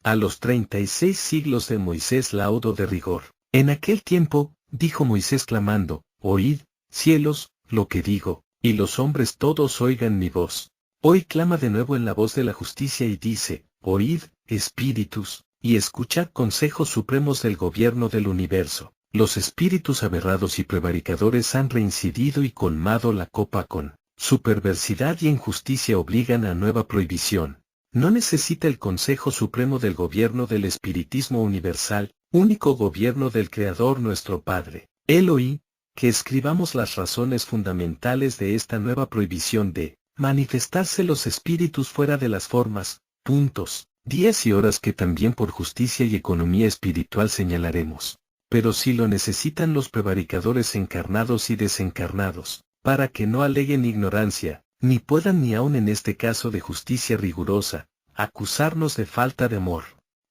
a los 36 siglos de Moisés laudo de rigor. En aquel tiempo, dijo Moisés clamando, oíd, cielos, lo que digo, y los hombres todos oigan mi voz. Hoy clama de nuevo en la voz de la justicia y dice, oíd, espíritus, y escuchad consejos supremos del gobierno del universo. Los espíritus aberrados y prevaricadores han reincidido y colmado la copa con su perversidad y injusticia obligan a nueva prohibición. No necesita el consejo supremo del gobierno del espiritismo universal, único gobierno del Creador nuestro Padre, Elohim, que escribamos las razones fundamentales de esta nueva prohibición de manifestarse los espíritus fuera de las formas, puntos, días y horas que también por justicia y economía espiritual señalaremos. Pero si lo necesitan los prevaricadores encarnados y desencarnados, para que no aleguen ignorancia, ni puedan ni aun en este caso de justicia rigurosa, acusarnos de falta de amor.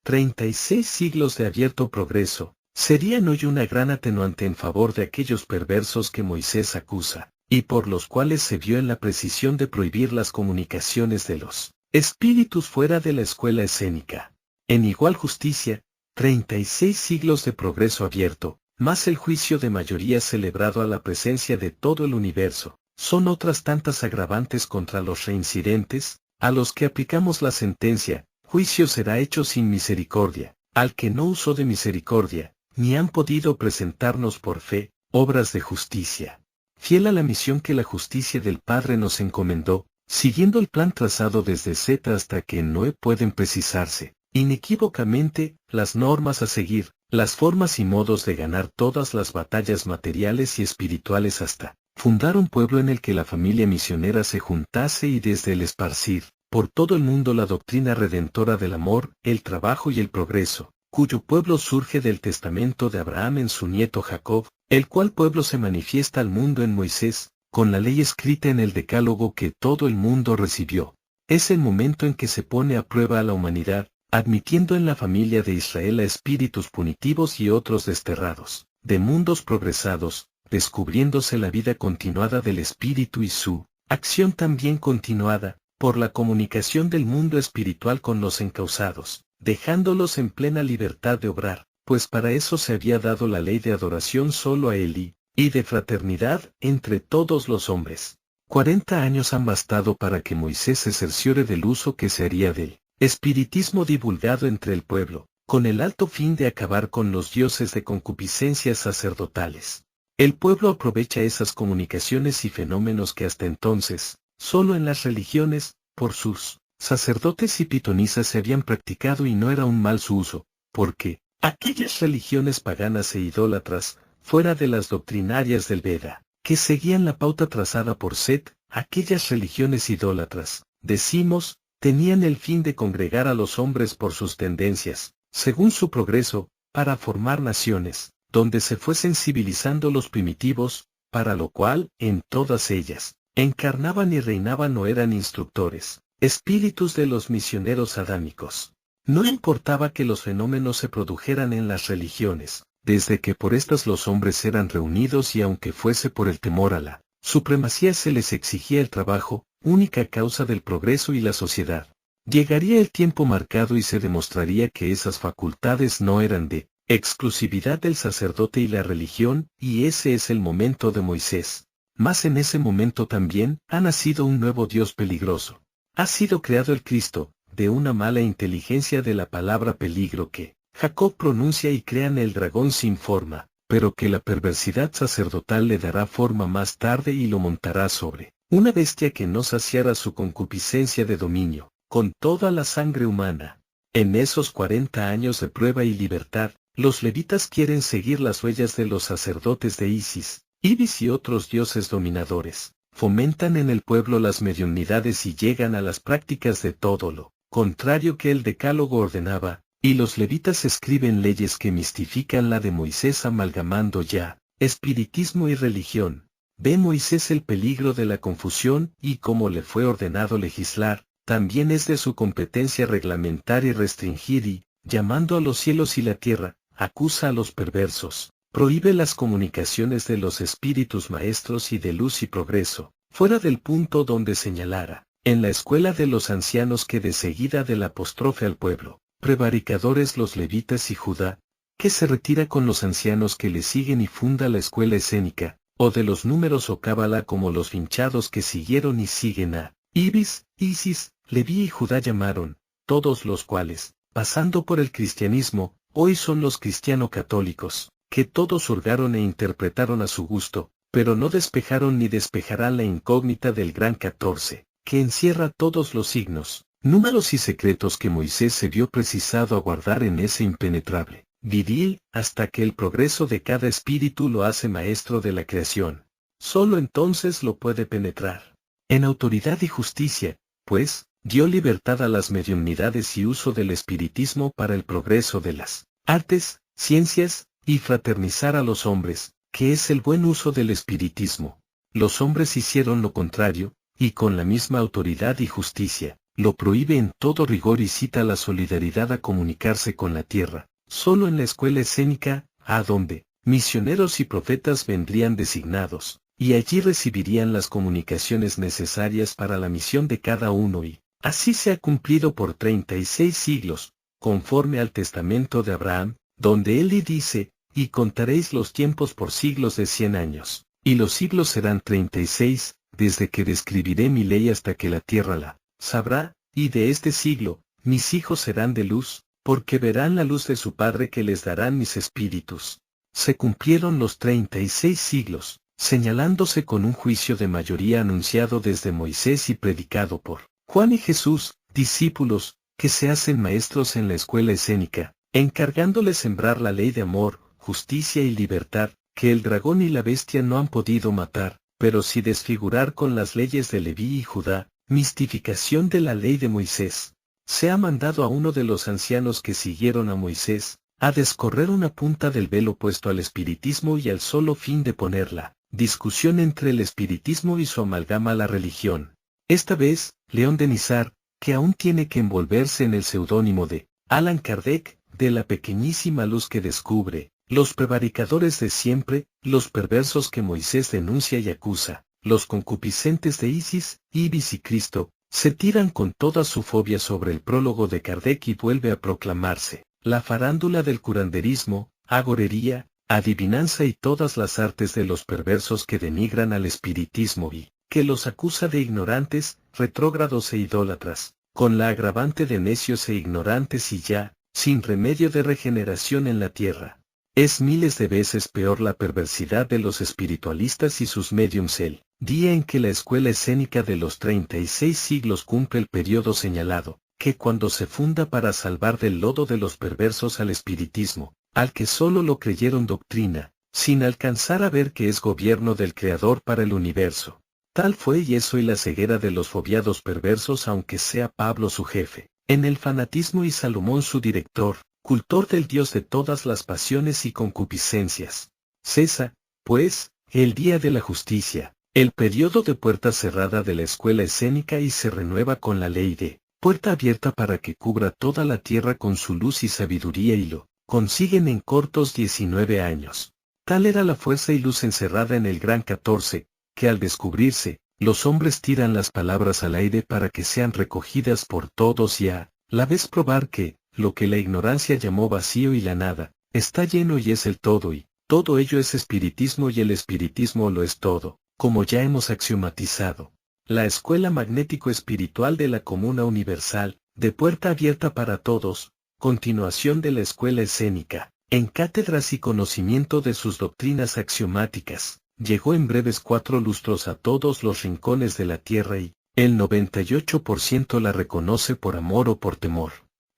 36 siglos de abierto progreso, serían hoy una gran atenuante en favor de aquellos perversos que Moisés acusa, y por los cuales se vio en la precisión de prohibir las comunicaciones de los espíritus fuera de la escuela escénica. En igual justicia, 36 siglos de progreso abierto, más el juicio de mayoría celebrado a la presencia de todo el universo, son otras tantas agravantes contra los reincidentes, a los que aplicamos la sentencia, juicio será hecho sin misericordia, al que no usó de misericordia, ni han podido presentarnos por fe, obras de justicia. Fiel a la misión que la justicia del Padre nos encomendó, siguiendo el plan trazado desde Z hasta que en Noé pueden precisarse, inequívocamente, las normas a seguir, las formas y modos de ganar todas las batallas materiales y espirituales hasta fundar un pueblo en el que la familia misionera se juntase y desde el esparcir, por todo el mundo la doctrina redentora del amor, el trabajo y el progreso, cuyo pueblo surge del testamento de Abraham en su nieto Jacob, el cual pueblo se manifiesta al mundo en Moisés, con la ley escrita en el decálogo que todo el mundo recibió. Es el momento en que se pone a prueba a la humanidad, admitiendo en la familia de Israel a espíritus punitivos y otros desterrados, de mundos progresados, descubriéndose la vida continuada del espíritu y su acción también continuada, por la comunicación del mundo espiritual con los encausados, dejándolos en plena libertad de obrar, pues para eso se había dado la ley de adoración solo a Elí, y de fraternidad entre todos los hombres. 40 años han bastado para que Moisés se cerciore del uso que se haría del espiritismo divulgado entre el pueblo, con el alto fin de acabar con los dioses de concupiscencias sacerdotales. El pueblo aprovecha esas comunicaciones y fenómenos que hasta entonces, solo en las religiones, por sus sacerdotes y pitonisas se habían practicado y no era un mal su uso, porque aquellas religiones paganas e idólatras, fuera de las doctrinarias del Veda, que seguían la pauta trazada por Set, aquellas religiones idólatras, decimos, tenían el fin de congregar a los hombres por sus tendencias, según su progreso, para formar naciones, donde se fuesen civilizando los primitivos, para lo cual, en todas ellas, encarnaban y reinaban o eran instructores, espíritus de los misioneros adámicos. No importaba que los fenómenos se produjeran en las religiones, desde que por estas los hombres eran reunidos y aunque fuese por el temor a la supremacía se les exigía el trabajo, única causa del progreso y la sociedad. Llegaría el tiempo marcado y se demostraría que esas facultades no eran de exclusividad del sacerdote y la religión, y ese es el momento de Moisés. Mas en ese momento también ha nacido un nuevo Dios peligroso. Ha sido creado el Cristo, de una mala inteligencia de la palabra peligro que Jacob pronuncia y crean el dragón sin forma, pero que la perversidad sacerdotal le dará forma más tarde y lo montará sobre una bestia que no saciara su concupiscencia de dominio, con toda la sangre humana. En esos 40 años de prueba y libertad, los levitas quieren seguir las huellas de los sacerdotes de Isis, Ibis y otros dioses dominadores, fomentan en el pueblo las mediunidades y llegan a las prácticas de todo lo contrario que el decálogo ordenaba, y los levitas escriben leyes que mistifican la de Moisés amalgamando ya espiritismo y religión. Ve Moisés el peligro de la confusión y como le fue ordenado legislar, también es de su competencia reglamentar y restringir y, llamando a los cielos y la tierra, acusa a los perversos, prohíbe las comunicaciones de los espíritus maestros y de luz y progreso, fuera del punto donde señalara, en la escuela de los ancianos que de seguida del apóstrofe al pueblo, prevaricadores los levitas y Judá, que se retira con los ancianos que le siguen y funda la escuela escénica, o de los números o cábala como los finchados que siguieron y siguen a Ibis, Isis, Leví y Judá llamaron, todos los cuales, pasando por el cristianismo, hoy son los cristiano-católicos, que todos hurgaron e interpretaron a su gusto, pero no despejaron ni despejarán la incógnita del gran 14, que encierra todos los signos, números y secretos que Moisés se vio precisado a guardar en ese impenetrable viril, hasta que el progreso de cada espíritu lo hace maestro de la creación. Solo entonces lo puede penetrar. En autoridad y justicia, pues, dio libertad a las mediunidades y uso del espiritismo para el progreso de las artes, ciencias, y fraternizar a los hombres, que es el buen uso del espiritismo. Los hombres hicieron lo contrario, y con la misma autoridad y justicia, lo prohíbe en todo rigor y cita la solidaridad a comunicarse con la tierra. Solo en la escuela escénica, a donde misioneros y profetas vendrían designados, y allí recibirían las comunicaciones necesarias para la misión de cada uno y, así se ha cumplido por 36 siglos, conforme al testamento de Abraham, donde él y dice, y contaréis los tiempos por siglos de 100 años, y los siglos serán 36, desde que describiré mi ley hasta que la tierra la sabrá, y de este siglo, mis hijos serán de luz, porque verán la luz de su Padre que les darán mis espíritus. Se cumplieron los 36 siglos, señalándose con un juicio de mayoría anunciado desde Moisés y predicado por Juan y Jesús, discípulos, que se hacen maestros en la escuela escénica, encargándoles sembrar la ley de amor, justicia y libertad, que el dragón y la bestia no han podido matar, pero sí desfigurar con las leyes de Leví y Judá, mistificación de la ley de Moisés. Se ha mandado a uno de los ancianos que siguieron a Moisés, a descorrer una punta del velo puesto al espiritismo y al solo fin de poner la discusión entre el espiritismo y su amalgama a la religión. Esta vez, León de Nizar, que aún tiene que envolverse en el seudónimo de Allan Kardec, de la pequeñísima luz que descubre, los prevaricadores de siempre, los perversos que Moisés denuncia y acusa, los concupiscentes de Isis, Ibis y Cristo, se tiran con toda su fobia sobre el prólogo de Kardec y vuelve a proclamarse la farándula del curanderismo, agorería, adivinanza y todas las artes de los perversos que denigran al espiritismo y que los acusa de ignorantes, retrógrados e idólatras, con la agravante de necios e ignorantes y ya, sin remedio de regeneración en la tierra. Es miles de veces peor la perversidad de los espiritualistas y sus médiums el día en que la escuela escénica de los 36 siglos cumple el periodo señalado, que cuando se funda para salvar del lodo de los perversos al espiritismo, al que solo lo creyeron doctrina, sin alcanzar a ver que es gobierno del Creador para el universo. Tal fue y es hoy la ceguera de los fobiados perversos aunque sea Pablo su jefe, en el fanatismo y Salomón su director, cultor del Dios de todas las pasiones y concupiscencias. Cesa, pues, el día de la justicia, el periodo de puerta cerrada de la escuela escénica y se renueva con la ley de puerta abierta para que cubra toda la tierra con su luz y sabiduría y lo consiguen en cortos 19 años. Tal era la fuerza y luz encerrada en el gran 14, que al descubrirse, los hombres tiran las palabras al aire para que sean recogidas por todos y a la vez probar que, lo que la ignorancia llamó vacío y la nada, está lleno y es el todo y todo ello es espiritismo y el espiritismo lo es todo, como ya hemos axiomatizado. La escuela magnético-espiritual de la Comuna Universal, de puerta abierta para todos, continuación de la escuela escénica, en cátedras y conocimiento de sus doctrinas axiomáticas, llegó en breves 4 lustros a todos los rincones de la tierra y el 98% la reconoce por amor o por temor.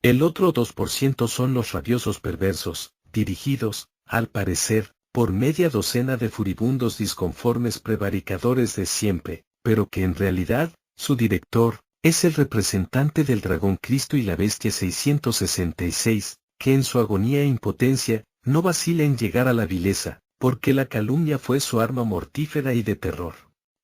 El otro 2% son los rabiosos perversos, dirigidos, al parecer, por media docena de furibundos disconformes prevaricadores de siempre, pero que en realidad, su director, es el representante del dragón Cristo y la bestia 666, que en su agonía e impotencia, no vacila en llegar a la vileza, porque la calumnia fue su arma mortífera y de terror.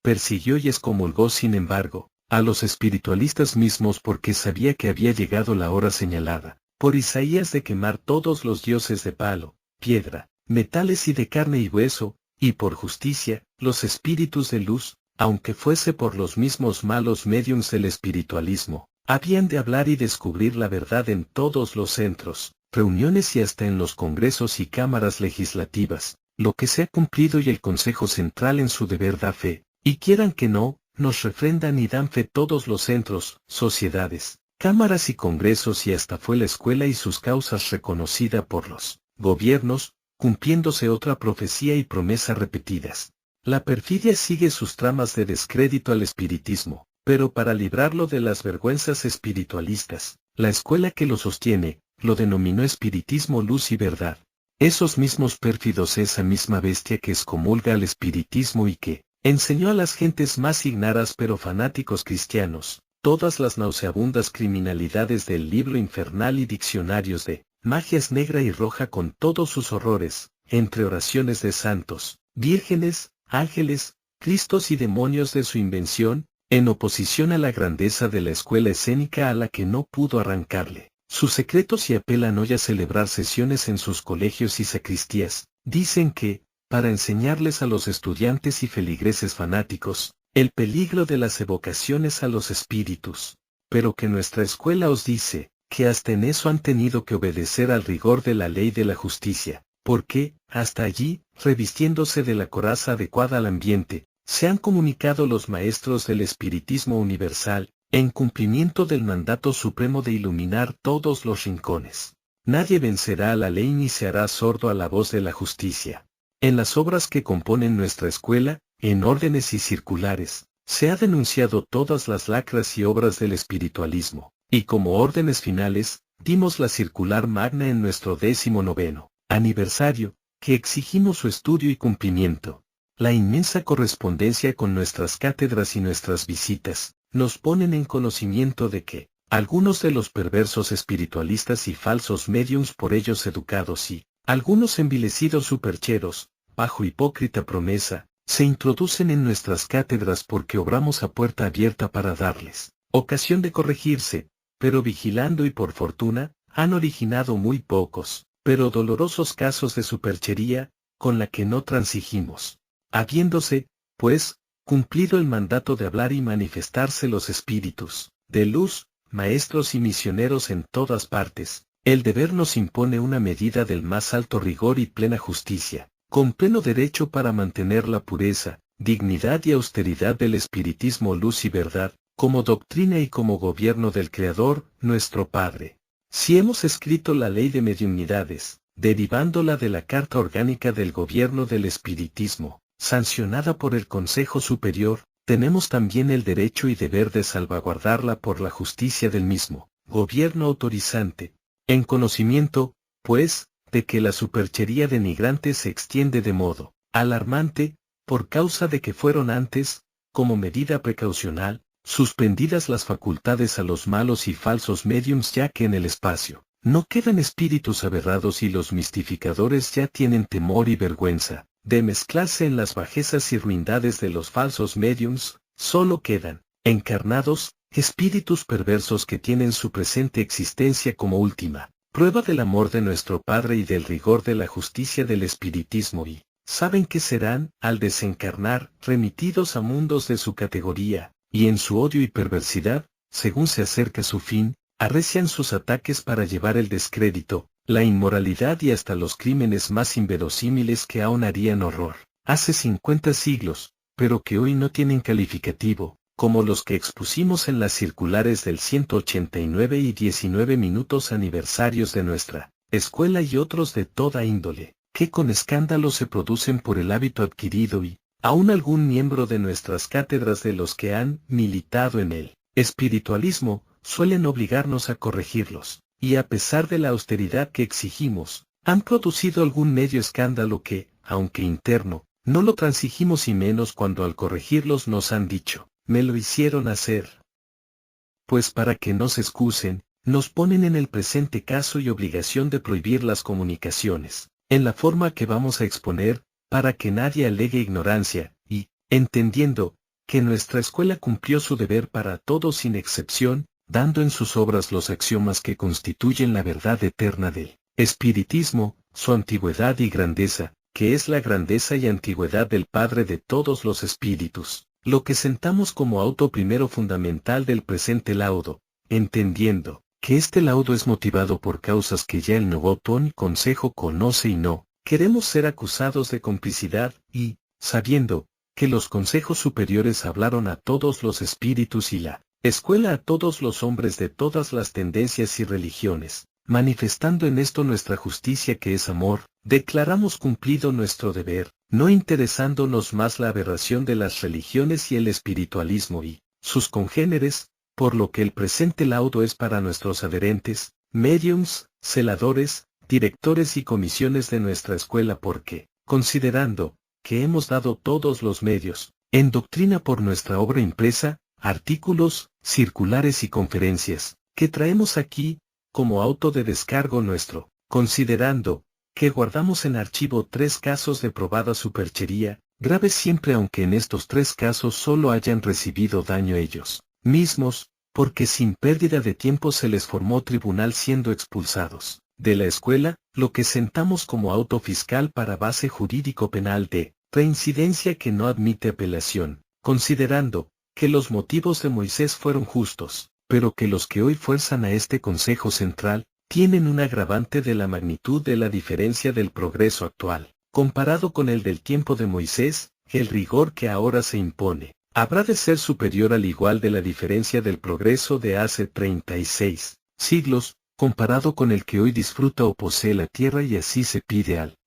Persiguió y excomulgó sin embargo, a los espiritualistas mismos porque sabía que había llegado la hora señalada, por Isaías de quemar todos los dioses de palo, piedra, metales y de carne y hueso, y por justicia, los espíritus de luz, aunque fuese por los mismos malos médiums del espiritualismo, Habían de hablar y descubrir la verdad en todos los centros, reuniones y hasta en los congresos y cámaras legislativas, lo que se ha cumplido y el Consejo Central en su deber da fe, y quieran que no, nos refrendan y dan fe todos los centros, sociedades, cámaras y congresos y hasta fue la escuela y sus causas reconocida por los gobiernos, cumpliéndose otra profecía y promesa repetidas. La perfidia sigue sus tramas de descrédito al espiritismo, pero para librarlo de las vergüenzas espiritualistas, la escuela que lo sostiene, lo denominó espiritismo luz y verdad. Esos mismos pérfidos, esa misma bestia que excomulga al espiritismo y que enseñó a las gentes más ignaras pero fanáticos cristianos, todas las nauseabundas criminalidades del libro infernal y diccionarios de magias negra y roja con todos sus horrores, entre oraciones de santos, vírgenes, ángeles, cristos y demonios de su invención, en oposición a la grandeza de la escuela escénica a la que no pudo arrancarle sus secretos y apelan hoy a celebrar sesiones en sus colegios y sacristías. Dicen que, para enseñarles a los estudiantes y feligreses fanáticos, el peligro de las evocaciones a los espíritus. Pero que nuestra escuela os dice, que hasta en eso han tenido que obedecer al rigor de la ley de la justicia, porque, hasta allí, revistiéndose de la coraza adecuada al ambiente, se han comunicado los maestros del espiritismo universal, en cumplimiento del mandato supremo de iluminar todos los rincones. Nadie vencerá a la ley ni se hará sordo a la voz de la justicia. En las obras que componen nuestra escuela, en órdenes y circulares, se ha denunciado todas las lacras y obras del espiritualismo, y como órdenes finales, dimos la circular magna en nuestro 19º aniversario, que exigimos su estudio y cumplimiento. La inmensa correspondencia con nuestras cátedras y nuestras visitas, nos ponen en conocimiento de que, algunos de los perversos espiritualistas y falsos médiums por ellos educados y, algunos envilecidos supercheros, bajo hipócrita promesa, se introducen en nuestras cátedras porque obramos a puerta abierta para darles ocasión de corregirse, pero vigilando y por fortuna, han originado muy pocos, pero dolorosos casos de superchería, con la que no transigimos. Habiéndose, pues, cumplido el mandato de hablar y manifestarse los espíritus de luz, maestros y misioneros en todas partes, el deber nos impone una medida del más alto rigor y plena justicia, con pleno derecho para mantener la pureza, dignidad y austeridad del espiritismo luz y verdad, como doctrina y como gobierno del Creador, nuestro Padre. Si hemos escrito la ley de mediunidades, derivándola de la Carta Orgánica del Gobierno del Espiritismo, sancionada por el Consejo Superior, tenemos también el derecho y deber de salvaguardarla por la justicia del mismo gobierno autorizante, en conocimiento, pues, de que la superchería denigrante se extiende de modo alarmante, por causa de que fueron antes, como medida precaucional, suspendidas las facultades a los malos y falsos médiums, ya que en el espacio no quedan espíritus aberrados y los mistificadores ya tienen temor y vergüenza de mezclarse en las bajezas y ruindades de los falsos médiums. Solo quedan, encarnados, espíritus perversos que tienen su presente existencia como última prueba del amor de nuestro Padre y del rigor de la justicia del espiritismo y saben que serán, al desencarnar, remitidos a mundos de su categoría, y en su odio y perversidad, según se acerca su fin, arrecian sus ataques para llevar el descrédito, la inmoralidad y hasta los crímenes más inverosímiles que aún harían horror hace 50 siglos, pero que hoy no tienen calificativo, como los que expusimos en las circulares del 189 y 19 minutos aniversarios de nuestra escuela y otros de toda índole, que con escándalo se producen por el hábito adquirido y, aún algún miembro de nuestras cátedras de los que han militado en el espiritualismo, suelen obligarnos a corregirlos, y a pesar de la austeridad que exigimos, han producido algún medio escándalo que, aunque interno, no lo transigimos y menos cuando al corregirlos nos han dicho, me lo hicieron hacer. Pues para que no se excusen, nos ponen en el presente caso y obligación de prohibir las comunicaciones, en la forma que vamos a exponer, para que nadie alegue ignorancia, y, entendiendo, que nuestra escuela cumplió su deber para todos sin excepción, dando en sus obras los axiomas que constituyen la verdad eterna del espiritismo, su antigüedad y grandeza, que es la grandeza y antigüedad del Padre de todos los espíritus, lo que sentamos como auto primero fundamental del presente laudo, entendiendo que este laudo es motivado por causas que ya el nuevo consejo conoce y no queremos ser acusados de complicidad y, sabiendo que los consejos superiores hablaron a todos los espíritus y la escuela a todos los hombres de todas las tendencias y religiones, manifestando en esto nuestra justicia que es amor, declaramos cumplido nuestro deber, no interesándonos más la aberración de las religiones y el espiritualismo y sus congéneres, por lo que el presente laudo es para nuestros adherentes, médiums, celadores, directores y comisiones de nuestra escuela porque, considerando que hemos dado todos los medios, en doctrina por nuestra obra impresa, artículos, circulares y conferencias, que traemos aquí, como auto de descargo nuestro, considerando que guardamos en archivo 3 casos de probada superchería, graves siempre aunque en estos 3 casos solo hayan recibido daño ellos mismos, porque sin pérdida de tiempo se les formó tribunal siendo expulsados de la escuela, lo que sentamos como auto fiscal para base jurídico penal de reincidencia que no admite apelación, considerando que los motivos de Moisés fueron justos, pero que los que hoy fuerzan a este Consejo Central, tienen un agravante de la magnitud de la diferencia del progreso actual, comparado con el del tiempo de Moisés, el rigor que ahora se impone, habrá de ser superior al igual de la diferencia del progreso de hace 36 siglos, comparado con el que hoy disfruta o posee la tierra y así se pide al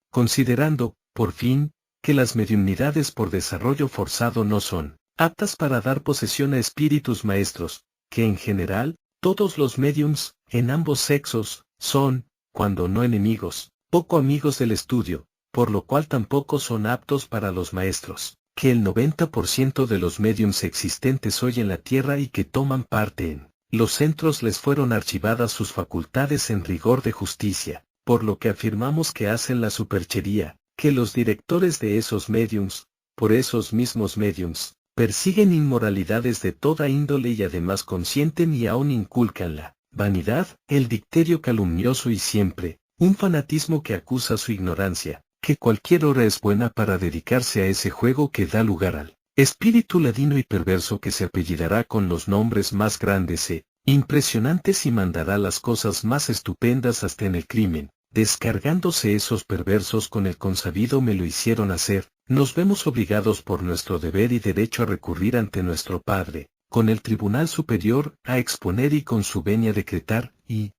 considerando, por fin, que las mediunidades por desarrollo forzado no son aptas para dar posesión a espíritus maestros, que en general, todos los mediums, en ambos sexos, son, cuando no enemigos, poco amigos del estudio, por lo cual tampoco son aptos para los maestros, que el 90% de los mediums existentes hoy en la Tierra y que toman parte en los centros les fueron archivadas sus facultades en rigor de justicia, por lo que afirmamos que hacen la superchería, que los directores de esos mediums, por esos mismos mediums, persiguen inmoralidades de toda índole y además consienten y aún inculcan la vanidad, el dicterio calumnioso y siempre, un fanatismo que acusa su ignorancia, que cualquier hora es buena para dedicarse a ese juego que da lugar al espíritu ladino y perverso que se apellidará con los nombres más grandes e impresionantes y mandará las cosas más estupendas hasta en el crimen. Descargándose esos perversos con el consabido me lo hicieron hacer, nos vemos obligados por nuestro deber y derecho a recurrir ante nuestro Padre, con el Tribunal Superior, a exponer y con su venia decretar, y,